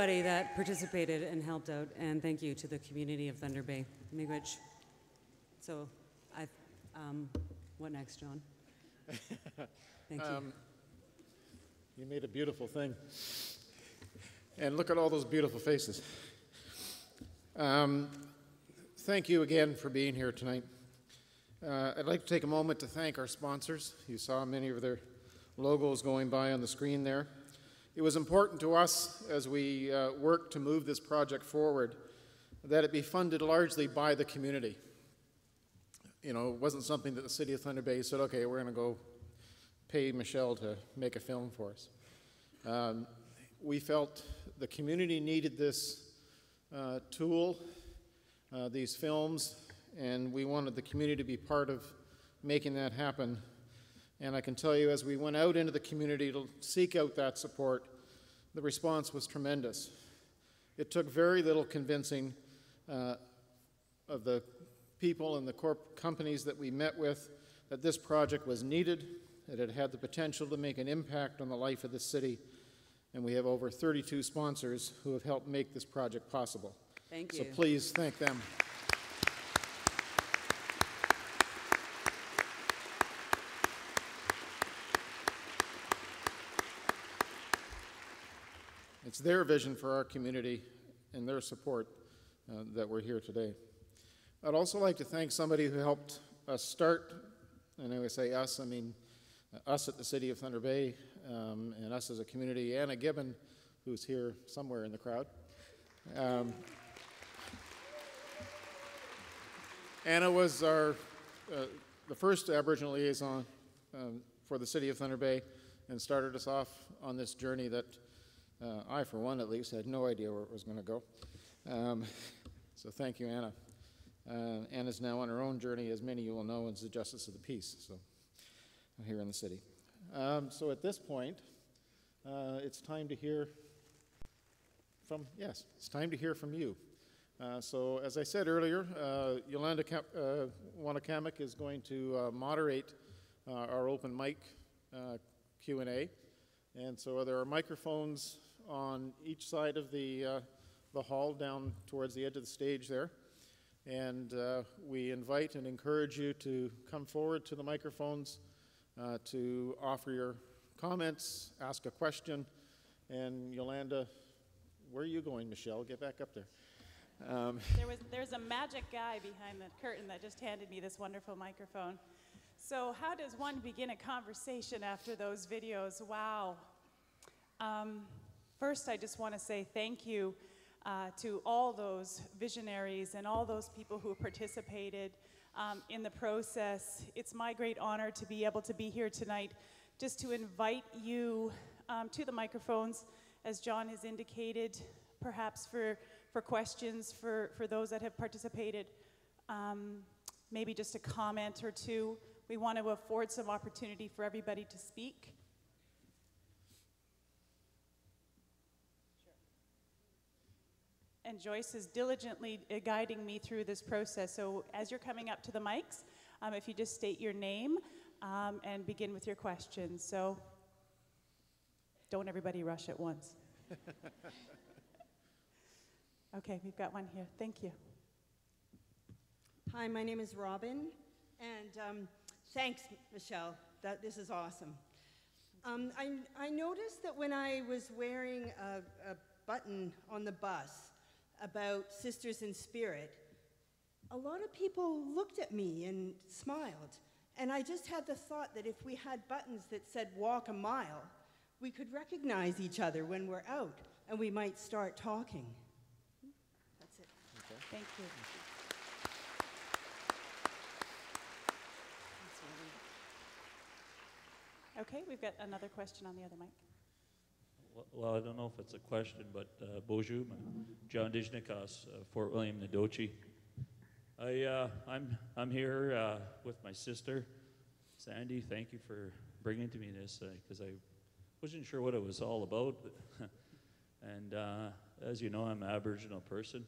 everybody that participated and helped out, and thank you to the community of Thunder Bay, Miigwech. So, what next, John? Thank you. You made a beautiful thing. And look at all those beautiful faces. Thank you again for being here tonight. I'd like to take a moment to thank our sponsors. You saw many of their logos going by on the screen there. It was important to us as we worked to move this project forward that it be funded largely by the community. You know, it wasn't something that the City of Thunder Bay said, okay, we're going to go pay Michelle to make a film for us. We felt the community needed this tool, these films, and we wanted the community to be part of making that happen. And I can tell you, as we went out into the community to seek out that support, the response was tremendous. It took very little convincing of the people and the companies that we met with that this project was needed, that it had the potential to make an impact on the life of the city, and we have over 32 sponsors who have helped make this project possible. Thank you. So please thank them. It's their vision for our community and their support that we're here today. I'd also like to thank somebody who helped us start, and when I say us, I mean us at the City of Thunder Bay, and us as a community. Anna Gibbon, who's here somewhere in the crowd. Anna was the first Aboriginal liaison for the City of Thunder Bay and started us off on this journey that I, for one at least, had no idea where it was going to go. So thank you, Anna. Anna's now on her own journey, as many of you will know, as the Justice of the Peace, so here in the city. So at this point, it's time to hear from, yes, it's time to hear from you. So as I said earlier, Yolanda Wanakamek is going to moderate our open mic Q&A. And so there are microphones on each side of the hall down towards the edge of the stage there. And we invite and encourage you to come forward to the microphones to offer your comments, ask a question. And Yolanda, where are you going, Michelle? Get back up there. There's a magic guy behind the curtain that just handed me this wonderful microphone. So how does one begin a conversation after those videos? Wow. First, I just want to say thank you to all those visionaries and all those people who participated in the process. It's my great honor to be able to be here tonight just to invite you to the microphones, as John has indicated, perhaps for questions for those that have participated, maybe just a comment or two. We want to afford some opportunity for everybody to speak. Sure. And Joyce is diligently guiding me through this process. So as you're coming up to the mics, if you just state your name and begin with your questions. So don't everybody rush at once. Okay, we've got one here. Thank you. Hi, my name is Robin, and thanks, Michelle. This is awesome. I noticed that when I was wearing a button on the bus about Sisters in Spirit, a lot of people looked at me and smiled. And I just had the thought that if we had buttons that said walk a mile, we could recognize each other when we're out, and we might start talking. That's it. Okay. Thank you. Okay, we've got another question on the other mic. Well, I don't know if it's a question, but bonjour, John Dijnikas, Fort William, Nadoche. I'm here with my sister, Sandy. Thank you for bringing to me this, because I wasn't sure what it was all about. And as you know, I'm an Aboriginal person,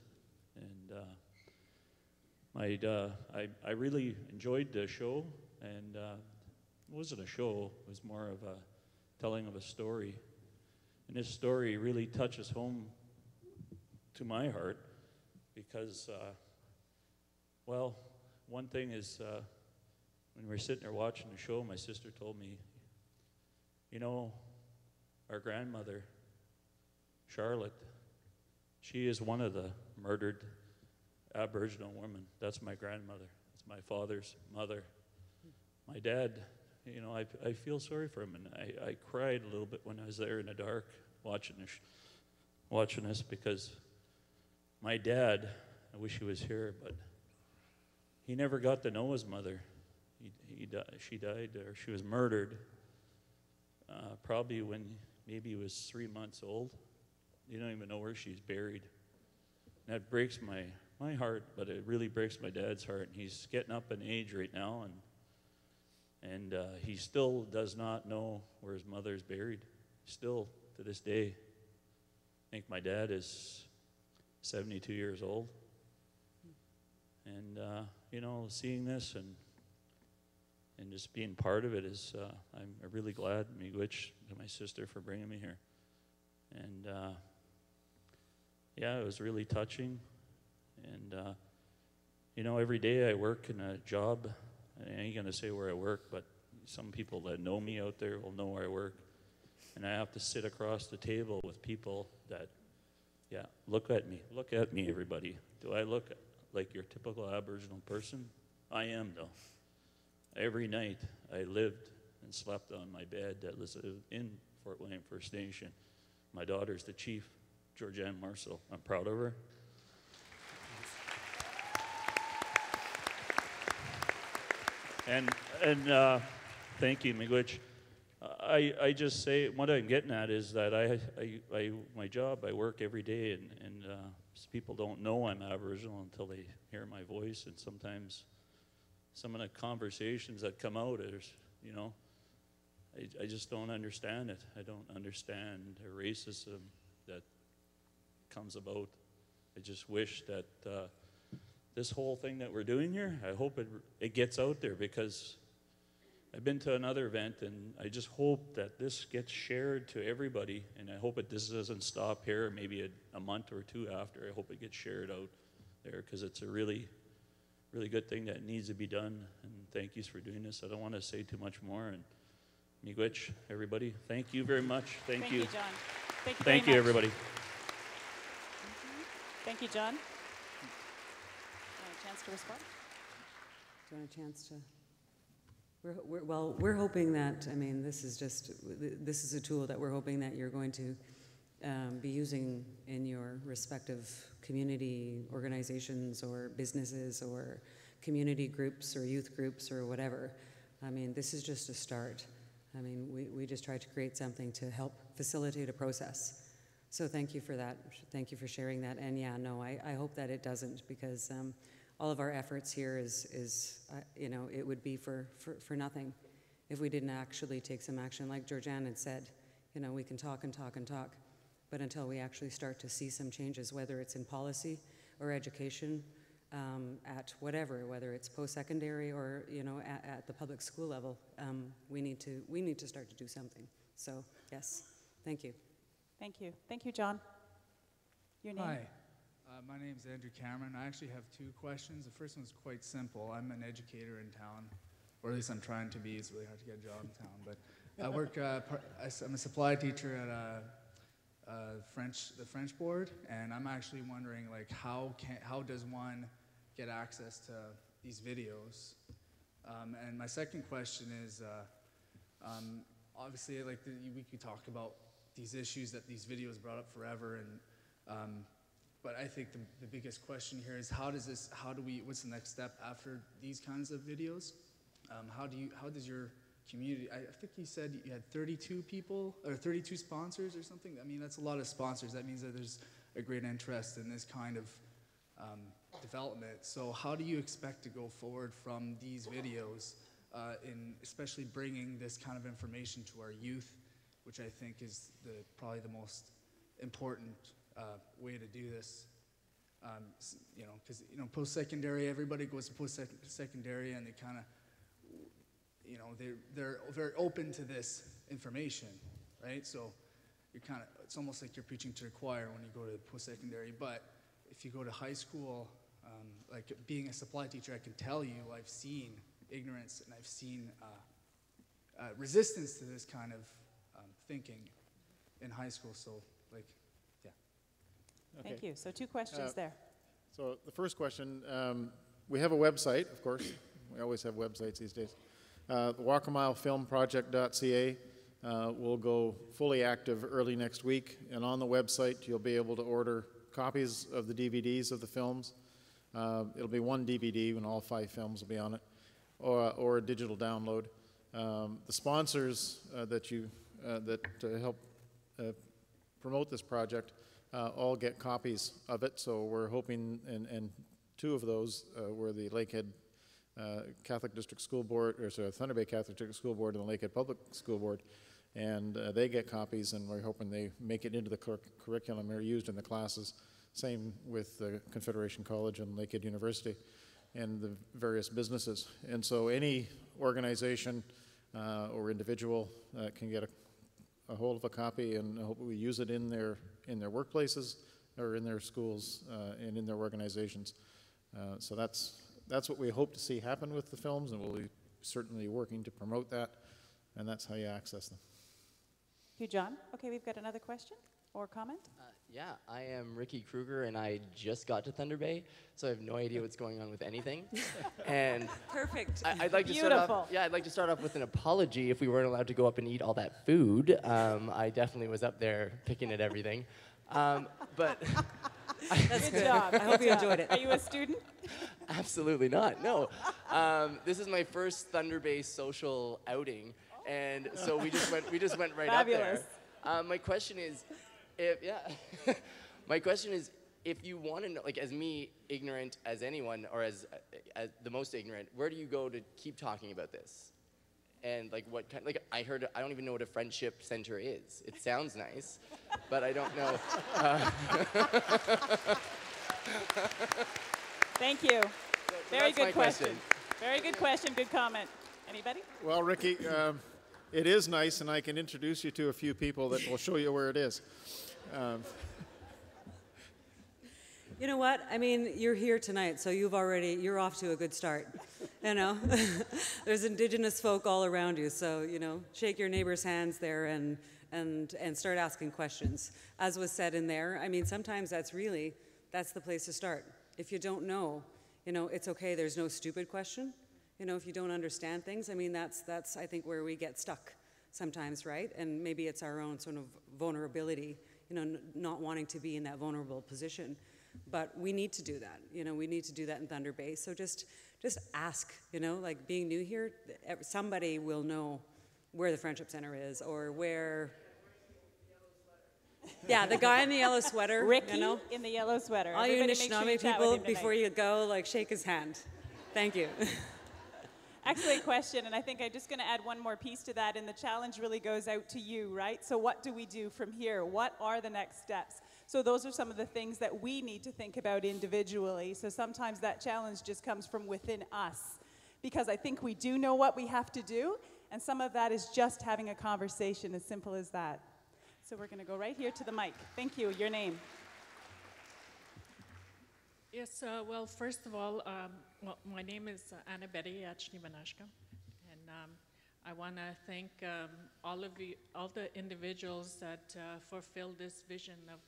and I really enjoyed the show, and it wasn't a show, it was more of a telling of a story. And this story really touches home to my heart because, well, one thing is when we were sitting there watching the show, my sister told me, you know, our grandmother, Charlotte, she is one of the murdered Aboriginal women. That's my grandmother. It's my father's mother. My dad, you know, I feel sorry for him, and I cried a little bit when I was there in the dark watching this because my dad, I wish he was here, but he never got to know his mother. She died, or she was murdered, probably when maybe he was 3 months old. You don't even know where she's buried. And that breaks my heart, but it really breaks my dad's heart. And he's getting up in age right now, and he still does not know where his mother's buried. Still, to this day. I think my dad is 72 years old. And, you know, seeing this and just being part of it is, I'm really glad, Miigwech, and my sister, for bringing me here. And, yeah, it was really touching. And, you know, every day I work in a job. I ain't going to say where I work, but some people that know me out there will know where I work. And I have to sit across the table with people that, yeah, look at me. Look at me, everybody. Do I look like your typical Aboriginal person? I am, though. Every night I lived and slept on my bed that was in Fort William First Nation. My daughter's the chief, Georgianne Marceau. I'm proud of her. And thank you, Miigwech. I just say, what I'm getting at is that my job, I work every day, and people don't know I'm Aboriginal until they hear my voice, and sometimes some of the conversations that come out is, you know, I just don't understand it. I don't understand the racism that comes about. I just wish that this whole thing that we're doing here, I hope it gets out there, because I've been to another event, and I just hope that this gets shared to everybody, and I hope this doesn't stop here, maybe a month or two after. I hope it gets shared out there, because it's a really, really good thing that needs to be done, and thank you for doing this. I don't want to say too much more, and Miigwech, everybody, thank you very much. Thank you. Thank you, John. Thank you, Thank very you, much. everybody. Thank you, John. A chance to respond? Do you want a chance to? We're hoping that, I mean, this is a tool that we're hoping that you're going to be using in your respective community organizations or businesses or community groups or youth groups or whatever. I mean, this is just a start. I mean, we just try to create something to help facilitate a process. So thank you for that. Thank you for sharing that. And yeah, no, I hope that it doesn't, because all of our efforts here is you know, it would be for nothing if we didn't actually take some action. Like Georgianne had said, you know, we can talk and talk and talk, but until we actually start to see some changes, whether it's in policy or education, at whatever, whether it's post-secondary or, you know, at the public school level, we need to start to do something. So yes, thank you. Thank you. Thank you, John. Your name? Hi, my name is Andrew Cameron. I actually have two questions. The first one's quite simple. I'm an educator in town, or at least I'm trying to be. It's really hard to get a job in town. But I work, I'm a supply teacher at the French board, and I'm actually wondering, like, how does one get access to these videos? And my second question is, obviously, like, we could talk about these issues that these videos brought up forever, and but I think the biggest question here is what's the next step after these kinds of videos? How does your community, I think you said you had 32 people, or 32 sponsors or something? I mean, that's a lot of sponsors. That means that there's a great interest in this kind of development. So how do you expect to go forward from these videos, in especially bringing this kind of information to our youth, which I think is probably the most important way to do this? You know, because, you know, post-secondary, everybody goes to post-secondary, and they kind of, you know, they're very open to this information, right? So it's almost like you're preaching to the choir when you go to post-secondary. But if you go to high school, like being a supply teacher, I can tell you I've seen ignorance and I've seen resistance to this kind of thinking in high school. So, like, yeah. Okay. Thank you. So 2 questions there. So the first question, we have a website, of course. We always have websites these days. walkamilefilmproject.ca will go fully active early next week, and on the website you'll be able to order copies of the DVDs of the films. It'll be one DVD and all 5 films will be on it, or a digital download. The sponsors that help promote this project all get copies of it, so we're hoping, and 2 of those were the Lakehead Catholic District School Board, or sorry, Thunder Bay Catholic District School Board and the Lakehead Public School Board, and they get copies, and we're hoping they make it into the curriculum or used in the classes. Same with Confederation College and Lakehead University and the various businesses. And so any organization or individual can get a hold of a copy, and hopefully we use it in their workplaces or in their schools and in their organizations. So that's what we hope to see happen with the films, and we'll be certainly working to promote that, and that's how you access them. Thank you, John. Okay, we've got another question or comment. Yeah, I am Ricky Kruger, and I just got to Thunder Bay, so I have no idea what's going on with anything. And Perfect. I'd like to Beautiful. I'd like to start off with an apology if we weren't allowed to go up and eat all that food. I definitely was up there picking at everything, but That's Good job. I hope you enjoyed it. Are you a student? absolutely not. No, this is my first Thunder Bay social outing, and so we just went right Fabulous. up there. My question is, my question is, if you want to know, like, as me, ignorant as anyone, or as the most ignorant, where do you go to keep talking about this? And like, what kind? Like, I don't even know what a friendship center is. It sounds nice, but I don't know. Thank you. Very that's my good question. Very good question. Good comment. Anybody? Well, Ricky, it is nice, and I can introduce you to a few people that will show you where it is. You know what? I mean, you're here tonight, so you're off to a good start. You know, there's Indigenous folk all around you, so, you know, shake your neighbor's hands there and start asking questions. As was said in there, I mean, sometimes that's the place to start. If you don't know, you know, it's okay. There's no stupid question. You know, if you don't understand things, I mean, that's I think where we get stuck sometimes, right? And maybe it's our own sort of vulnerability, you know, not wanting to be in that vulnerable position. But we need to do that. You know, we need to do that in Thunder Bay. So just ask, you know, like being new here, somebody will know where the Friendship Center is or where. Yeah, the guy in the yellow sweater. Ricky you know? in the yellow sweater. All you Everybody make sure Anishinaabe you chat with people, him tonight. before you go, like shake his hand. Thank you. Excellent question, and I think I'm just going to add one more piece to that, and the challenge really goes out to you, right? So what do we do from here? What are the next steps? So those are some of the things that we need to think about individually. So sometimes that challenge just comes from within us, because I think we do know what we have to do, and some of that is just having a conversation, as simple as that. So we're going to go right here to the mic. Thank you. Your name? Yes, well, first of all, my name is Anna Betty Achnivanashka, and I want to thank all the individuals that fulfilled this vision of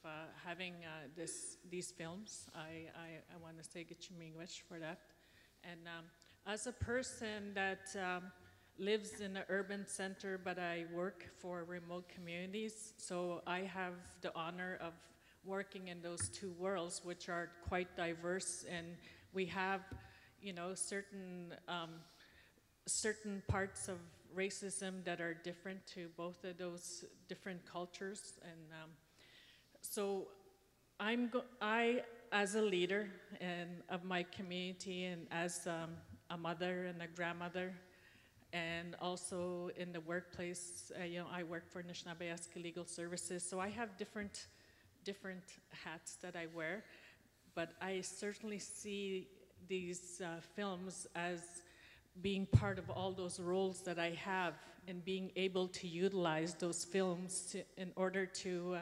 having these films. I want to say Gitchimingwish for that. And as a person that lives in an urban center, but I work for remote communities, so I have the honor of working in those two worlds, which are quite diverse, and we have, you know, certain parts of racism that are different to both of those different cultures, and so I, as a leader of my community, and as a mother and a grandmother, and also in the workplace, you know, I work for Anishinaabe Legal Services, so I have different hats that I wear, but I certainly see these films as being part of all those roles that I have and being able to utilize those films in order to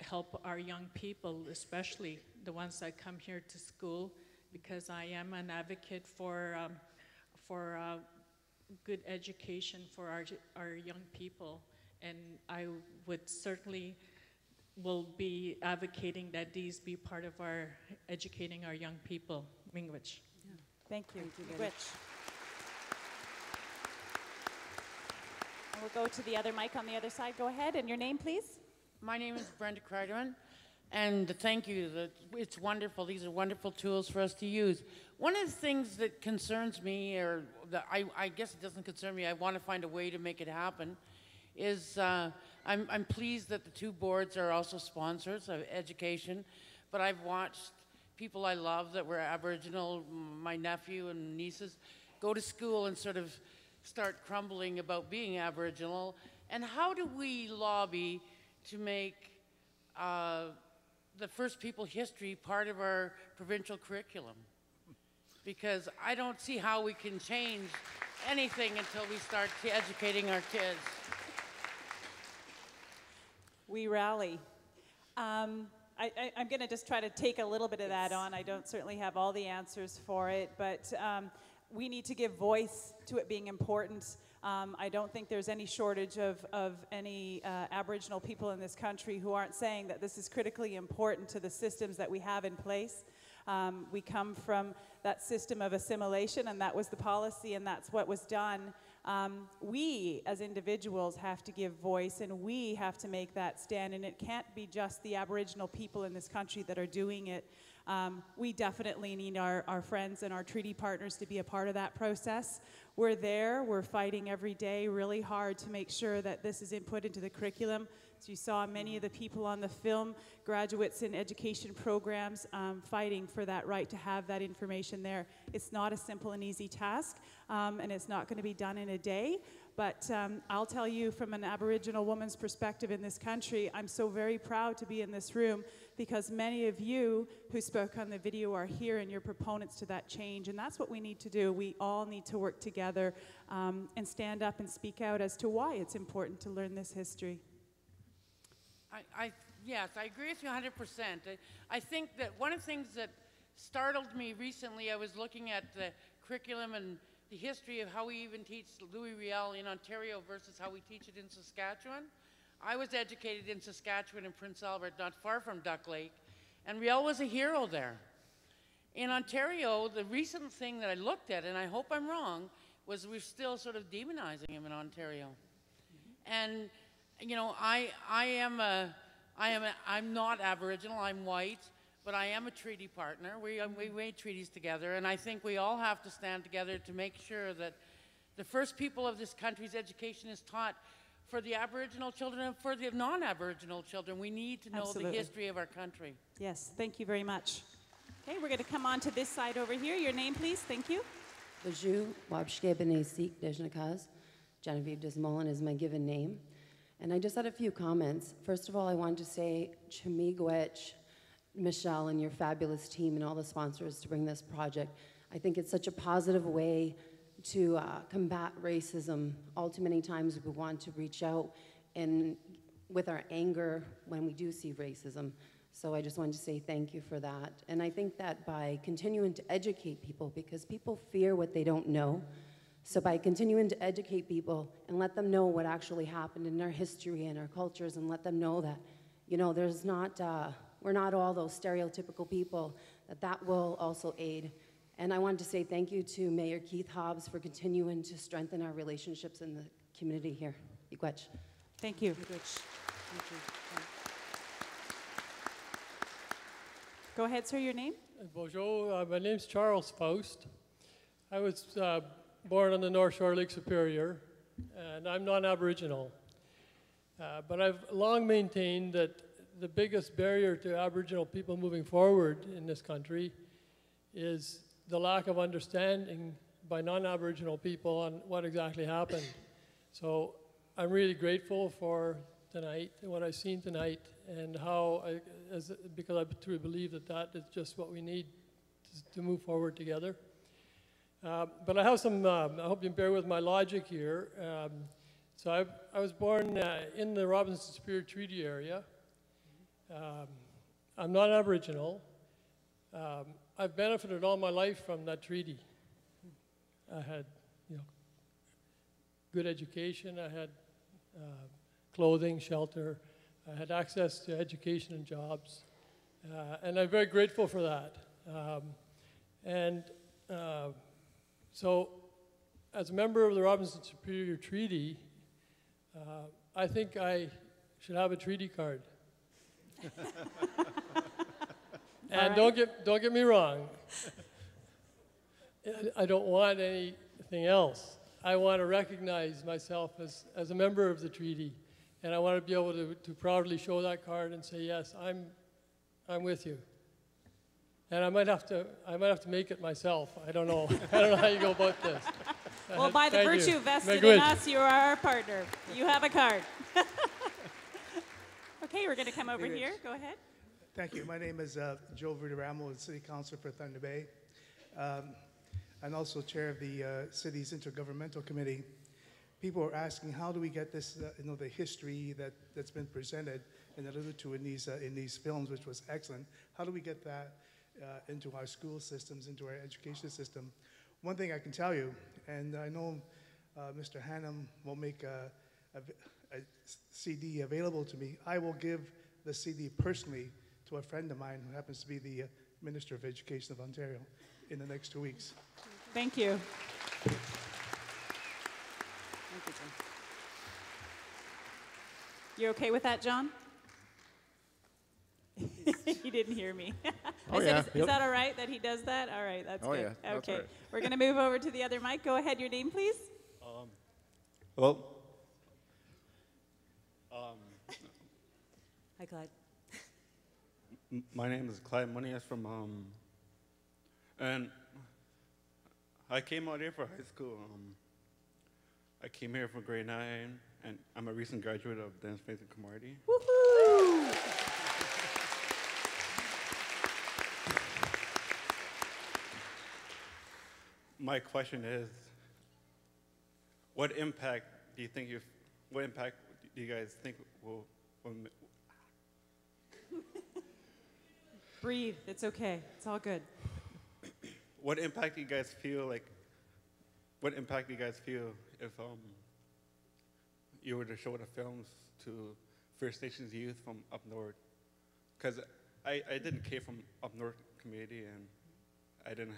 help our young people, especially the ones that come here to school, because I am an advocate for good education for our young people. And I would certainly will be advocating that these be part of our educating our young people. Miigwech. Thank you. Thank you, Betty. Rich. And we'll go to the other mic on the other side. Go ahead, and your name, please? My name is Brenda Criderman, and thank you. It's wonderful. These are wonderful tools for us to use. One of the things that concerns me, or that I guess it doesn't concern me, I want to find a way to make it happen, is I'm pleased that the two boards are also sponsors of education, but I've watched people I love that were Aboriginal, my nephew and nieces, go to school and sort of start crumbling about being Aboriginal. And how do we lobby to make the First People history part of our provincial curriculum? Because I don't see how we can change anything until we start educating our kids. We rally. I'm going to just try to take a little bit of that on. I don't certainly have all the answers for it, but we need to give voice to it being important. I don't think there's any shortage of any Aboriginal people in this country who aren't saying that this is critically important to the systems that we have in place. We come from that system of assimilation, and that was the policy, and that's what was done. We, as individuals, have to give voice, and we have to make that stand, and it can't be just the Aboriginal people in this country that are doing it. We definitely need our friends and our treaty partners to be a part of that process. We're there, we're fighting every day really hard to make sure that this is input into the curriculum. As you saw, many of the people on the film, graduates in education programs, fighting for that right to have that information there. It's not a simple and easy task, and it's not going to be done in a day. But I'll tell you, from an Aboriginal woman's perspective in this country, I'm so very proud to be in this room because many of you who spoke on the video are here and you're proponents to that change. And that's what we need to do. We all need to work together and stand up and speak out as to why it's important to learn this history. Yes, I agree with you 100%. I think that one of the things that startled me recently, I was looking at the curriculum and the history of how we even teach Louis Riel in Ontario versus how we teach it in Saskatchewan. I was educated in Saskatchewan and Prince Albert, not far from Duck Lake, and Riel was a hero there. In Ontario, the recent thing that I looked at, and I hope I'm wrong, was we're still sort of demonizing him in Ontario. And you know, I'm not Aboriginal, I'm white, but I am a treaty partner. We made treaties together, and I think we all have to stand together to make sure that the First People of this country's education is taught for the Aboriginal children and for the non-Aboriginal children. We need to know Absolutely. the history of our country. Yes, thank you very much. Okay, we're going to come on to this side over here. Your name, please. Thank you. Bajou Wabshke B'nai Sikh Dejnakaz. Genevieve Desmolin is my given name. And I just had a few comments. First of all, I wanted to say Miigwech, Michelle, and your fabulous team and all the sponsors to bring this project. I think it's such a positive way to combat racism. All too many times we want to reach out and with our anger when we do see racism. So I just wanted to say thank you for that. And I think that by continuing to educate people, because people fear what they don't know, so by continuing to educate people and let them know what actually happened in our history and our cultures, and let them know that, you know, there's not, we're not all those stereotypical people, that will also aid. And I wanted to say thank you to Mayor Keith Hobbs for continuing to strengthen our relationships in the community here. Miigwech. Thank you. Thank you. Go ahead, sir, your name? Bonjour, my name's Charles Faust. I was born on the North Shore Lake Superior, and I'm non-Aboriginal. But I've long maintained that the biggest barrier to Aboriginal people moving forward in this country is the lack of understanding by non-Aboriginal people on what exactly happened. So I'm really grateful for tonight and what I've seen tonight, and how, because I truly believe that that is just what we need to move forward together. But I have some, I hope you bear with my logic here. So I was born in the Robinson Superior Treaty area. I'm not Aboriginal. I've benefited all my life from that treaty. I had, good education. I had clothing, shelter. I had access to education and jobs. And I'm very grateful for that. So as a member of the Robinson Superior Treaty, I think I should have a treaty card. And don't get me wrong. I don't want anything else. I want to recognize myself as a member of the treaty, and I want to be able to proudly show that card and say, yes, I'm with you. And I might have to make it myself. I don't know. I don't know how you go about this. Well, by the Thank virtue you. vested in us, you are our partner. You have a card. Okay, we're going to come over here. Go ahead. Thank you. My name is Joe Verderamo, the City Councilor for Thunder Bay, and also chair of the city's intergovernmental committee. People are asking, how do we get this, the history that's been presented and alluded to in these films, which was excellent. How do we get that into our school systems, into our education system? One thing I can tell you, and I know Mr. Hannum will make a CD available to me. I will give the CD personally to a friend of mine who happens to be the Minister of Education of Ontario in the next 2 weeks. Thank you. Thank you, John. You okay with that, John? He didn't hear me. Oh, I said, yeah. is that all right that he does that? All right, that's Oh, good. yeah, that's Okay, all right. we're going to move over to the other mic. Go ahead, your name, please. Hello. Hi, Clyde. My name is Clyde Munias from, and I came out here for high school. I came here for grade 9, and I'm a recent graduate of Dennis Mason Camardi. Woohoo! My question is, what impact do you guys think will Breathe. It's okay. It's all good. what impact do you guys feel if you were to show the films to First Nations youth from up north? Because I didn't came from up north community, and I didn't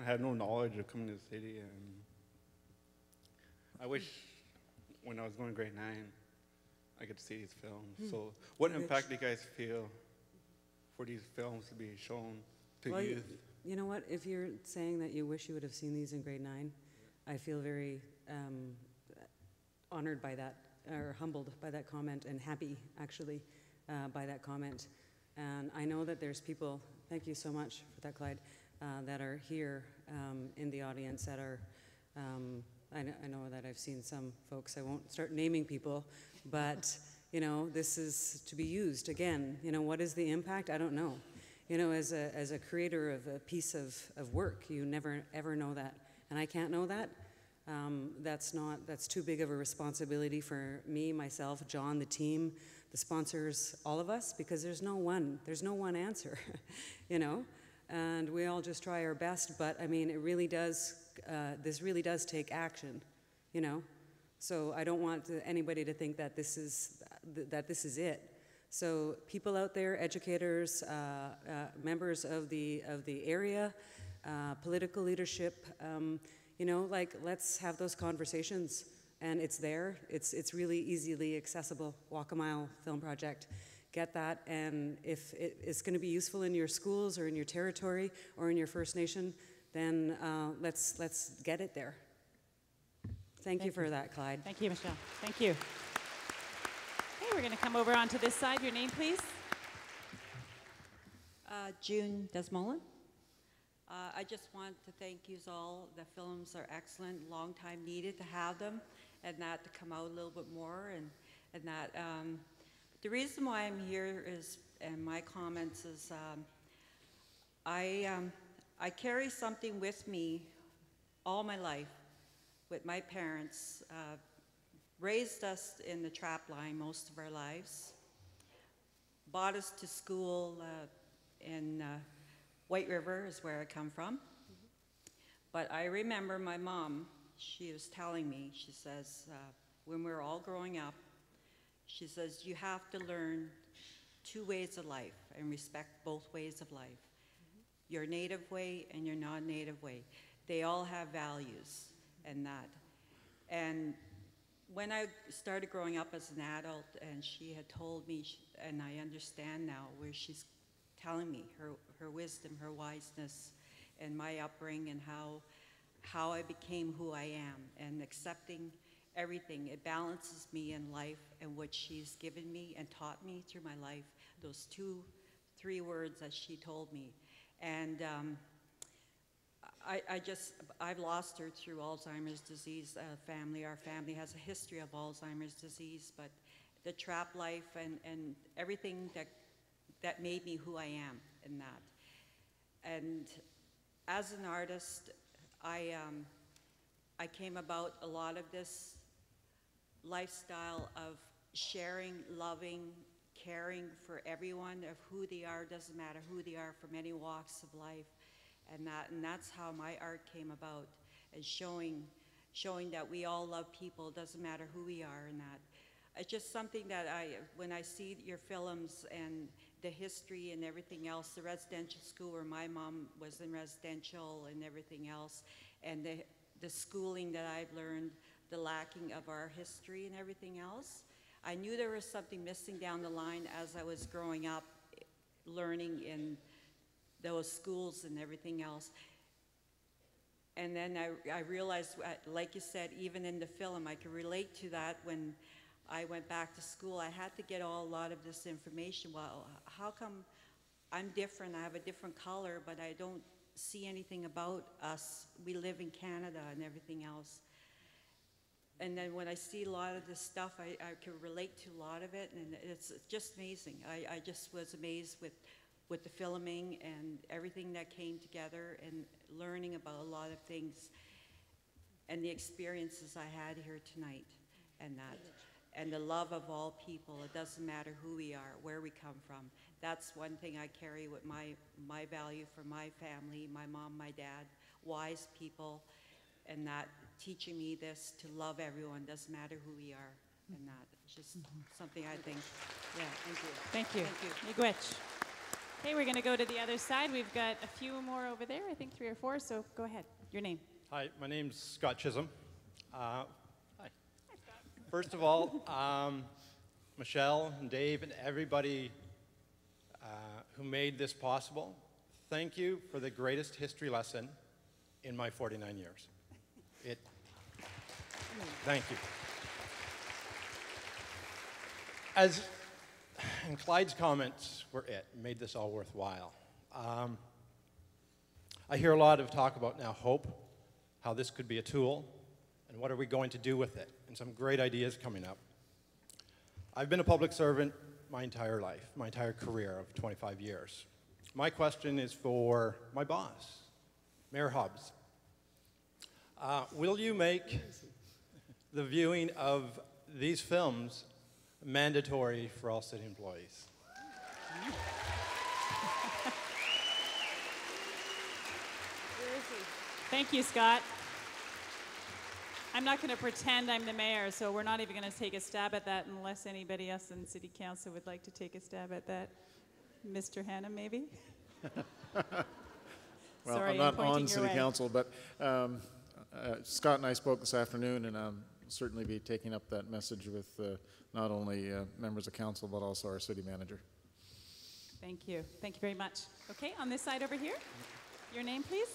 have no knowledge of coming to the city, and I wish when I was going to grade 9 I could see these films. So what impact do you guys feel for these films to be shown to Well, youth? you know what? If you're saying that you wish you would have seen these in grade 9, I feel very honored by that, or humbled by that comment, and happy, actually, by that comment. And I know that there's people, thank you so much for that, Clyde, that are here in the audience that are, I know that I've seen some folks, I won't start naming people, but this is to be used again. What is the impact? I don't know. As a creator of a piece of work, you never ever know that, and I can't know that. That's too big of a responsibility for me, myself, John, the team, the sponsors, all of us, because there's no one answer, and we all just try our best. But I mean, it really does. This really does take action, So I don't want anybody to think that this is it. So people out there, educators, members of the area, political leadership, let's have those conversations. And it's there. It's really easily accessible. Walk a Mile Film Project. Get that, and if it's going to be useful in your schools or in your territory or in your First Nation, then let's get it there. Thank you for that, Clyde. Thank you, Michelle. Thank you. Okay, we're going to come over onto this side. Your name, please. June Desmolin. I just want to thank you all. The films are excellent. Long time needed to have them, and that to come out a little bit more, and that. The reason why I'm here is, and my comments is, I I carry something with me all my life with my parents. Raised us in the trap line most of our lives. Brought us to school in White River is where I come from. But I remember my mom, she was telling me, she says, when we were all growing up, she says, you have to learn 2 ways of life and respect both ways of life. Your native way and your non-native way. They all have values and that. And when I started growing up as an adult and she had told me, and I understand now where she's telling me her wisdom, her wiseness, and my upbringing and how I became who I am and accepting everything. It balances me in life and what she's given me and taught me through my life, those 2-3 words that she told me. And I've lost her through Alzheimer's disease. Our family has a history of Alzheimer's disease, but the trap life and everything that made me who I am in that. And as an artist, I came about a lot of this lifestyle of sharing, loving, caring for everyone of who they are, doesn't matter who they are, from any walks of life. And that's how my art came about, is showing that we all love people, doesn't matter who we are, and that. It's just something that when I see your films and the history and everything else, the residential school where my mom was in residential and everything else, and the schooling that I've learned, the lacking of our history and everything else, I knew there was something missing down the line as I was growing up, learning in those schools and everything else. And then I realized, like you said, even in the film, I could relate to that. When I went back to school, I had to get a lot of this information. Well, how come I'm different? I have a different color, but I don't see anything about us. We live in Canada and everything else. And then when I see a lot of this stuff, I can relate to a lot of it, and it's just amazing. I just was amazed with the filming and everything that came together and learning about a lot of things and the experiences I had here tonight and that. And the love of all people. It doesn't matter who we are, where we come from. That's one thing I carry with my value for my family, my mom, my dad, wise people, and that teaching me this, to love everyone, doesn't matter who we are, and that. It's just something I think, yeah, thank you. Thank you. Thank you. Miigwech. Okay, we're going to go to the other side. We've got a few more over there, I think 3 or 4, so go ahead. Your name. Hi, my name's Scott Chisholm. Hi. First of all, Michelle and Dave and everybody who made this possible, thank you for the greatest history lesson in my 49 years. Thank you. And Clyde's comments were made this all worthwhile. I hear a lot of talk about now hope, how this could be a tool, and what are we going to do with it, and some great ideas coming up. I've been a public servant my entire life, my entire career of 25 years. My question is for my boss, Mayor Hobbs. Will you make the viewing of these films mandatory for all city employees? Thank you, Scott. I'm not going to pretend I'm the mayor, so we're not even going to take a stab at that unless anybody else in City Council would like to take a stab at that. Mr. Hanna, maybe? Well, Sorry, I'm not pointing on your City way. Council, but Scott and I spoke this afternoon, and I'll certainly be taking up that message with not only members of council, but also our city manager. Thank you. Thank you very much. Okay, on this side over here. Your name, please?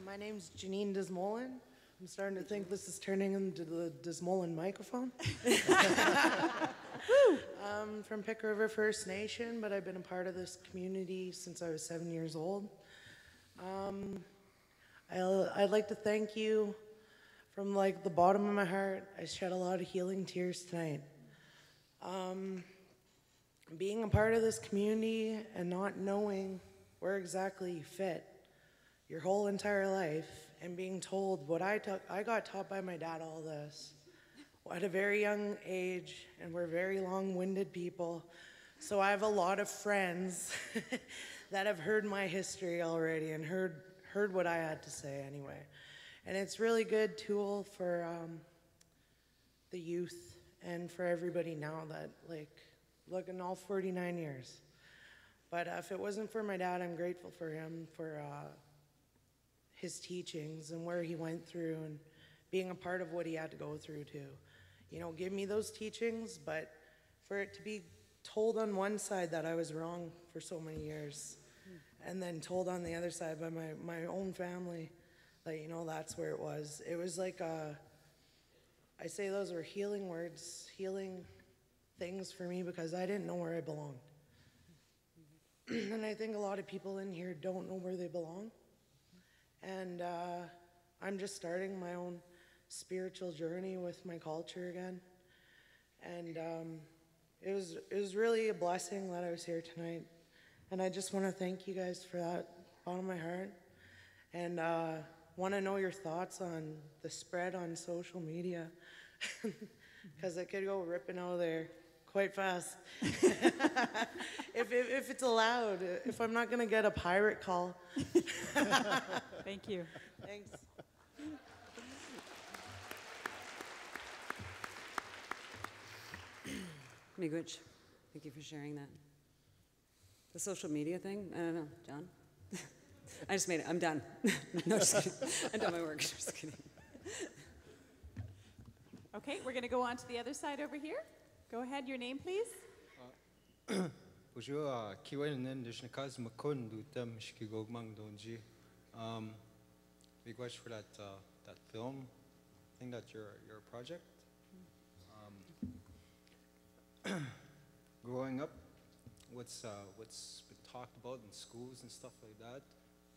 My name's Janine Desmolin. I'm starting to think this is turning into the Desmolin microphone. I'm from Pick River First Nation, but I've been a part of this community since I was 7 years old. I'd like to thank you from like the bottom of my heart. I shed a lot of healing tears tonight. Being a part of this community and not knowing where exactly you fit, your whole entire life and being told what I got taught by my dad all this at a very young age, and we're very long-winded people. So I have a lot of friends that have heard my history already and heard what I had to say anyway. And it's really good tool for the youth and for everybody now that, like, look in all 49 years. But if it wasn't for my dad, I'm grateful for him, for his teachings and where he went through and being a part of what he had to go through too. You know, give me those teachings, but for it to be told on one side that I was wrong for so many years, and then told on the other side by my own family, that, you know, that's where it was. It was like, I say those were healing words, healing things for me, because I didn't know where I belonged. And I think a lot of people in here don't know where they belong. And I'm just starting my own spiritual journey with my culture again. And it was really a blessing that I was here tonight. And I just want to thank you guys for that, bottom of my heart. And want to know your thoughts on the spread on social media, because it could go ripping out of there quite fast. if it's allowed, if I'm not going to get a pirate call. Thank you. Thanks. Miigwech, thank you for sharing that. The social media thing, I don't know, John? I just made it, I'm done. No, just kidding. I'm done my work, just kidding. Okay, we're going to go on to the other side over here. Go ahead, your name, please. Bonjour, Kiwanen Dishnakas Makun Dutam Shikigogmang Donji. Big wish for that film. I think that's your project. Growing up, what's been talked about in schools and stuff like that,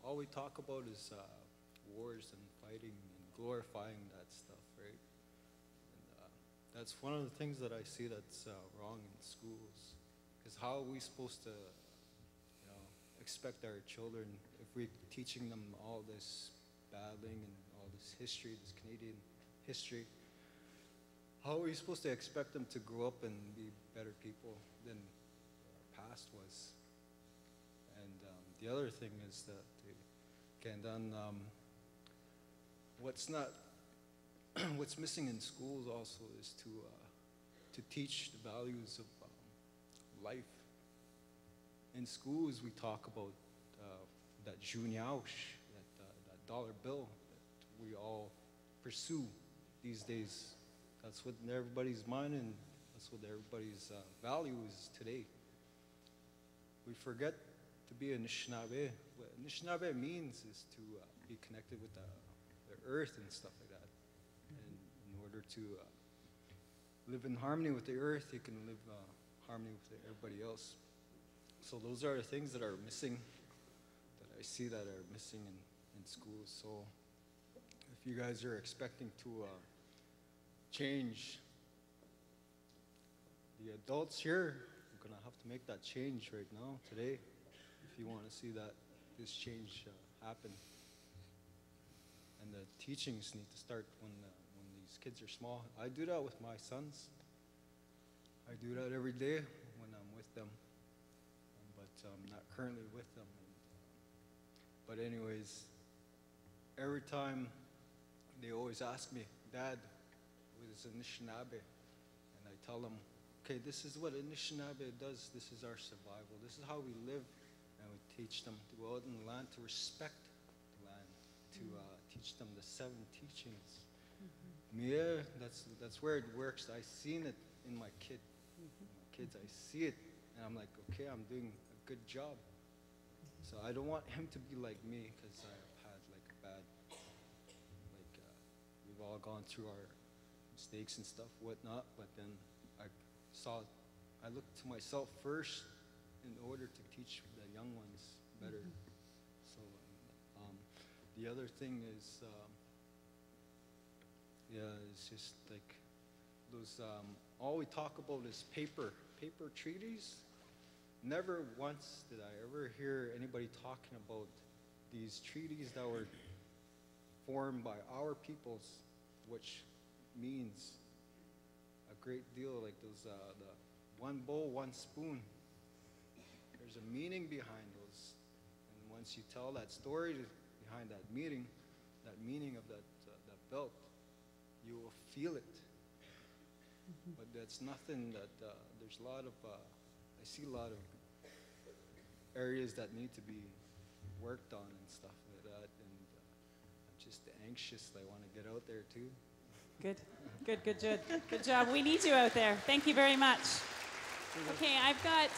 all we talk about is wars and fighting and glorifying that stuff, right? And that's one of the things that I see that's wrong in schools. Because how are we supposed to, you know, expect our children, if we're teaching them all this battling and all this history, this Canadian history, how are we supposed to expect them to grow up and be better people than our past was? And the other thing is that, what's missing in schools also is to teach the values of life. In schools, we talk about that juniaush, that dollar bill that we all pursue these days. That's what in everybody's mind, and that's what everybody's value is today. We forget to be a Anishinaabe. What Anishinaabe means is to be connected with the earth and stuff like that. And in order to live in harmony with the earth, you can live harmony with everybody else. So those are the things that are missing, that I see that are missing in schools. So if you guys are expecting to change, the adults here are gonna have to make that change right now, today, if you want to see that this change happen. And the teachings need to start when these kids are small. I do that with my sons. I do that every day when I'm with them, but I'm not currently with them. But anyways, every time they always ask me, Dad, what is Anishinaabe? And I tell them, okay, this is what Anishinaabe does. This is our survival. This is how we live. And we teach them to go out in the land, to respect the land, to teach them the 7 teachings. Yeah, that's where it works. I seen it in my kids. I see it, and I'm like, okay, I'm doing a good job. So I don't want him to be like me, because I've had like a bad, we've all gone through our mistakes and stuff, whatnot. But then I looked to myself first in order to teach the young ones better. So the other thing is, it's just like those, all we talk about is paper treaties. Never once did I ever hear anybody talking about these treaties that were formed by our peoples, which means a great deal, like those, the one bowl, one spoon. There's a meaning behind those. And once you tell that story behind that meaning of that belt, you will feel it. But that's nothing that, there's a lot of, I see a lot of areas that need to be worked on and stuff like that, and I'm just anxious. I want to get out there too. Good, good, good, good. Good job. We need you out there. Thank you very much. Okay, I've got,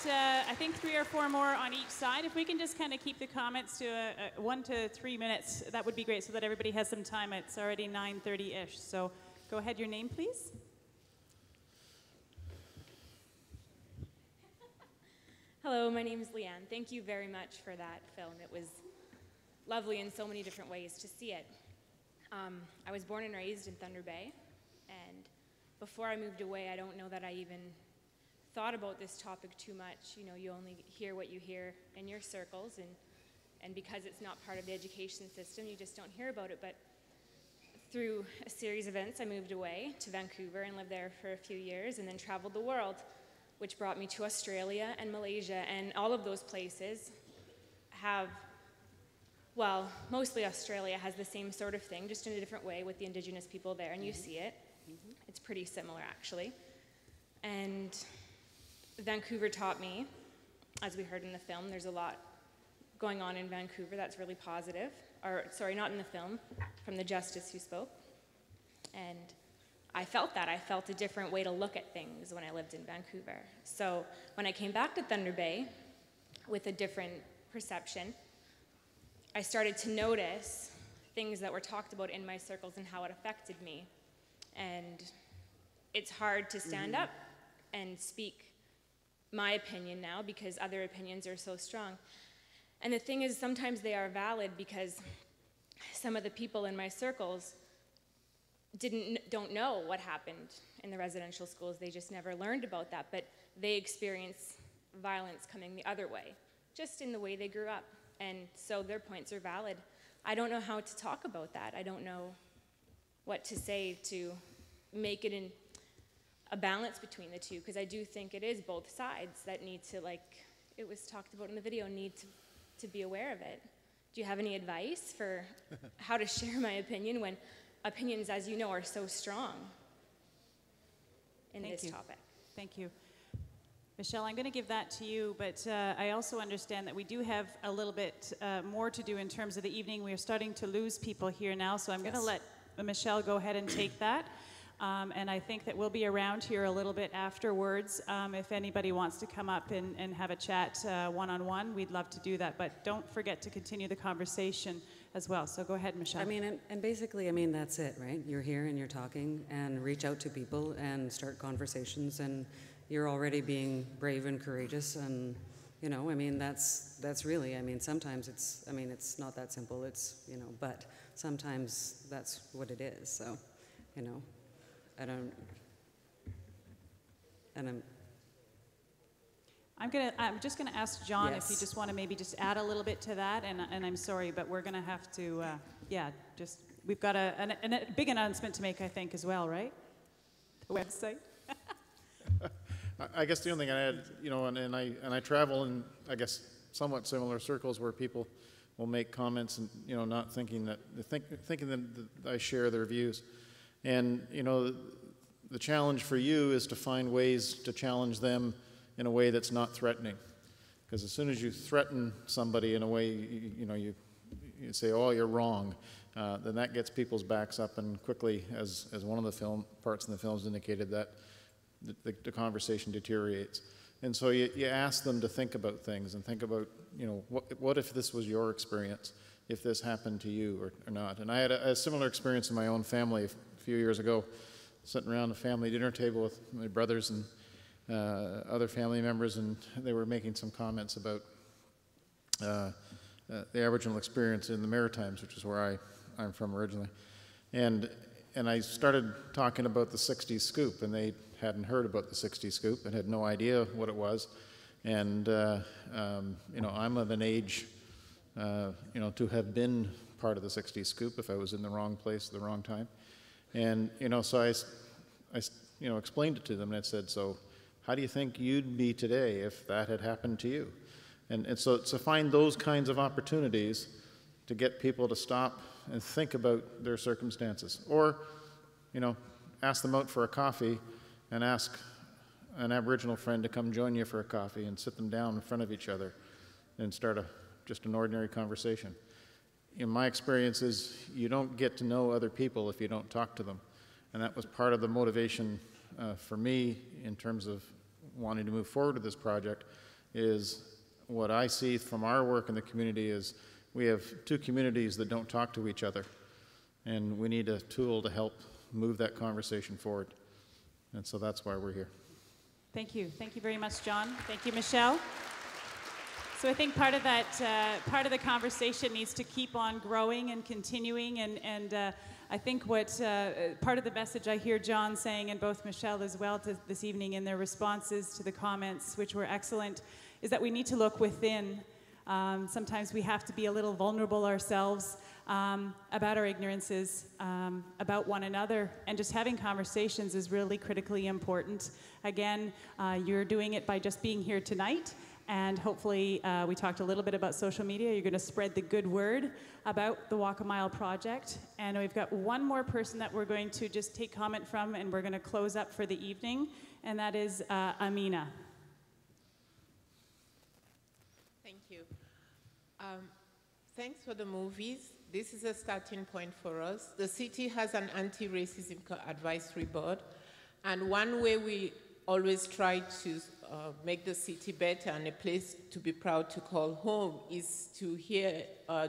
I think 3 or 4 more on each side. If we can just kind of keep the comments to 1 to 3 minutes, that would be great so that everybody has some time. It's already 9:30-ish. So go ahead, your name, please. Hello, my name is Leanne. Thank you very much for that film. It was lovely in so many different ways to see it. I was born and raised in Thunder Bay, and before I moved away, I don't know that I even thought about this topic too much. You know, you only hear what you hear in your circles, and because it's not part of the education system, you just don't hear about it. But through a series of events, I moved away to Vancouver and lived there for a few years, and then traveled the world, which brought me to Australia and Malaysia, and all of those places have, well, mostly Australia has the same sort of thing, just in a different way with the Indigenous people there, and you see it. It's pretty similar, actually. And Vancouver taught me, as we heard in the film, there's a lot going on in Vancouver that's really positive. Or, sorry, not in the film, from the justice who spoke. And I felt that. I felt a different way to look at things when I lived in Vancouver. So when I came back to Thunder Bay with a different perception, I started to notice things that were talked about in my circles and how it affected me. And it's hard to stand up and speak my opinion now because other opinions are so strong. And the thing is, sometimes they are valid because some of the people in my circles don't know what happened in the residential schools. They just never learned about that, but they experience violence coming the other way, just in the way they grew up. And so their points are valid. I don't know how to talk about that. I don't know what to say to make it in a balance between the two, because I do think it is both sides that need to, like it was talked about in the video, need to be aware of it. Do you have any advice for how to share my opinion when opinions, as you know, are so strong in this topic? Thank you. Michelle, I'm going to give that to you, but I also understand that we do have a little bit more to do in terms of the evening. We are starting to lose people here now, so I'm going to let Michelle go ahead and take that. And I think that we'll be around here a little bit afterwards. If anybody wants to come up and have a chat one-on-one, we'd love to do that. But don't forget to continue the conversation as well. So go ahead, Michelle. I mean, and basically, I mean, that's it, right? You're here and you're talking, and reach out to people and start conversations, and you're already being brave and courageous. And, you know, I mean, that's really, I mean, sometimes it's not that simple. It's, you know, but sometimes that's what it is. So, you know. I'm just going to ask John Yes. if you just want to maybe just add a little bit to that, and I'm sorry, but we're going to have to, we've got a big announcement to make, I think, as well, right? The website. I guess the only thing I add, you know, and I travel in, I guess, somewhat similar circles where people will make comments and, you know, not thinking that I share their views. And, you know, the challenge for you is to find ways to challenge them in a way that's not threatening. Because as soon as you threaten somebody in a way, you say, oh, you're wrong, then that gets people's backs up, and quickly, as one of the parts in the films indicated, that the conversation deteriorates. And so you ask them to think about things and think about, you know, what if this was your experience, if this happened to you or not. And I had a similar experience in my own family a few years ago, sitting around a family dinner table with my brothers and other family members, and they were making some comments about the Aboriginal experience in the Maritimes, which is where I'm from originally. And I started talking about the 60s scoop, and they hadn't heard about the 60s scoop and had no idea what it was. And, you know, I'm of an age you know, to have been part of the 60s scoop if I was in the wrong place at the wrong time. And, you know, so I you know, explained it to them, and I said, so how do you think you'd be today if that had happened to you? And so to find those kinds of opportunities to get people to stop and think about their circumstances. Or, you know, ask them out for a coffee and ask an Aboriginal friend to come join you for a coffee and sit them down in front of each other and start just an ordinary conversation. In my experience is you don't get to know other people if you don't talk to them. And that was part of the motivation for me in terms of wanting to move forward with this project. Is what I see from our work in the community is we have two communities that don't talk to each other, and we need a tool to help move that conversation forward. And so that's why we're here. Thank you. Thank you very much, John. Thank you, Michelle. So I think part of that, part of the conversation needs to keep on growing and continuing, and I think what part of the message I hear John saying, and both Michelle as well this evening in their responses to the comments, which were excellent, is that we need to look within. Sometimes we have to be a little vulnerable ourselves about our ignorances, about one another, and just having conversations is really critically important. Again, you're doing it by just being here tonight, and hopefully we talked a little bit about social media. You're going to spread the good word about the Walk a Mile project, and we've got one more person that we're going to just take comment from, and we're going to close up for the evening, and that is Amina. Thank you. Thanks for the movies. This is a starting point for us. The city has an anti-racism advisory board, and one way we always try to make the city better and a place to be proud to call home is to hear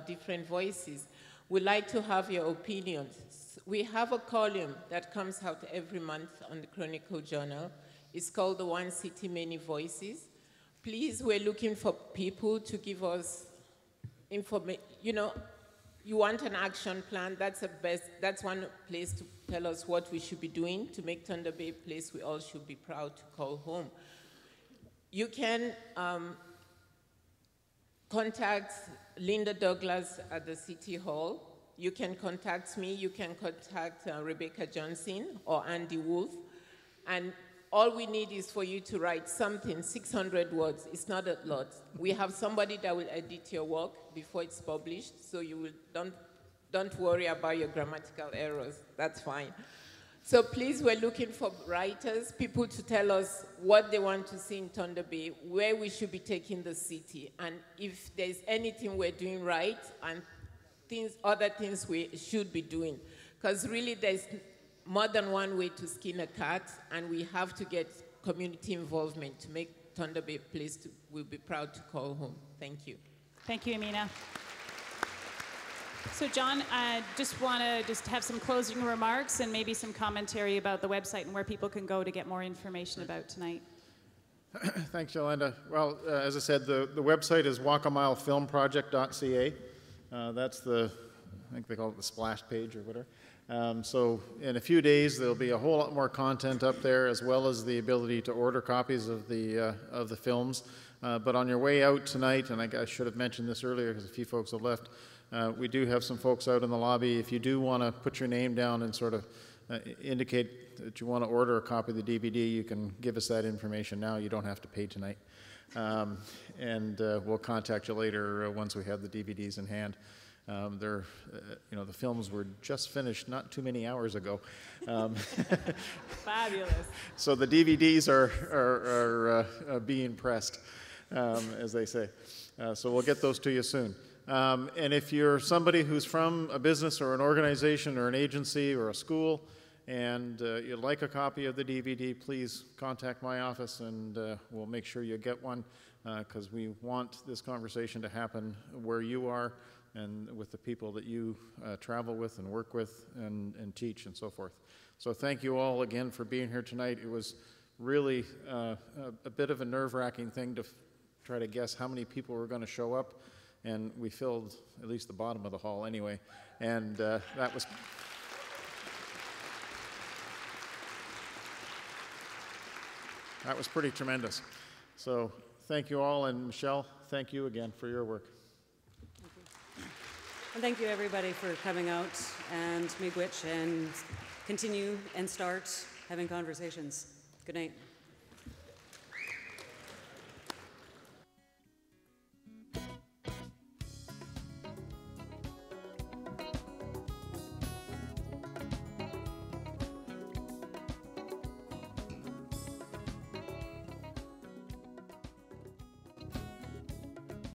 different voices. We like to have your opinions. We have a column that comes out every month on the Chronicle Journal. It's called The One City, Many Voices. Please, we're looking for people to give us information. You know, you want an action plan, that's one place to tell us what we should be doing to make Thunder Bay a place we all should be proud to call home. You can contact Linda Douglas at the City Hall. You can contact me, you can contact Rebecca Johnson or Andy Wolf, and all we need is for you to write something, 600 words. It's not a lot. We have somebody that will edit your work before it's published, so you will don't worry about your grammatical errors. That's fine. So please, we're looking for writers, people to tell us what they want to see in Thunder Bay, where we should be taking the city, and if there's anything we're doing right and other things we should be doing. Because really, there's more than one way to skin a cat, and we have to get community involvement to make Thunder Bay a place we'll be proud to call home. Thank you. Thank you, Amina. So John, I just want to have some closing remarks and maybe some commentary about the website and where people can go to get more information about tonight. Thanks, Yolanda. Well, as I said, the website is walkamilefilmproject.ca. That's I think they call it the splash page or whatever. So in a few days, there'll be a whole lot more content up there, as well as the ability to order copies of the films. But on your way out tonight, and I should have mentioned this earlier because a few folks have left, we do have some folks out in the lobby. If you do want to put your name down and sort of indicate that you want to order a copy of the DVD, you can give us that information now. You don't have to pay tonight. And we'll contact you later once we have the DVDs in hand. The films were just finished not too many hours ago. Fabulous. So the DVDs are being pressed, as they say. So we'll get those to you soon. And if you're somebody who's from a business or an organization or an agency or a school and you'd like a copy of the DVD, please contact my office and we'll make sure you get one because we want this conversation to happen where you are and with the people that you travel with and work with and teach and so forth. So thank you all again for being here tonight. It was really a bit of a nerve-wracking thing to try to guess how many people were going to show up, and we filled at least the bottom of the hall anyway, and that was pretty tremendous. So thank you all, and Michelle, thank you again for your work. Thank you. And thank you, everybody, for coming out and miigwech and continue and start having conversations. Good night.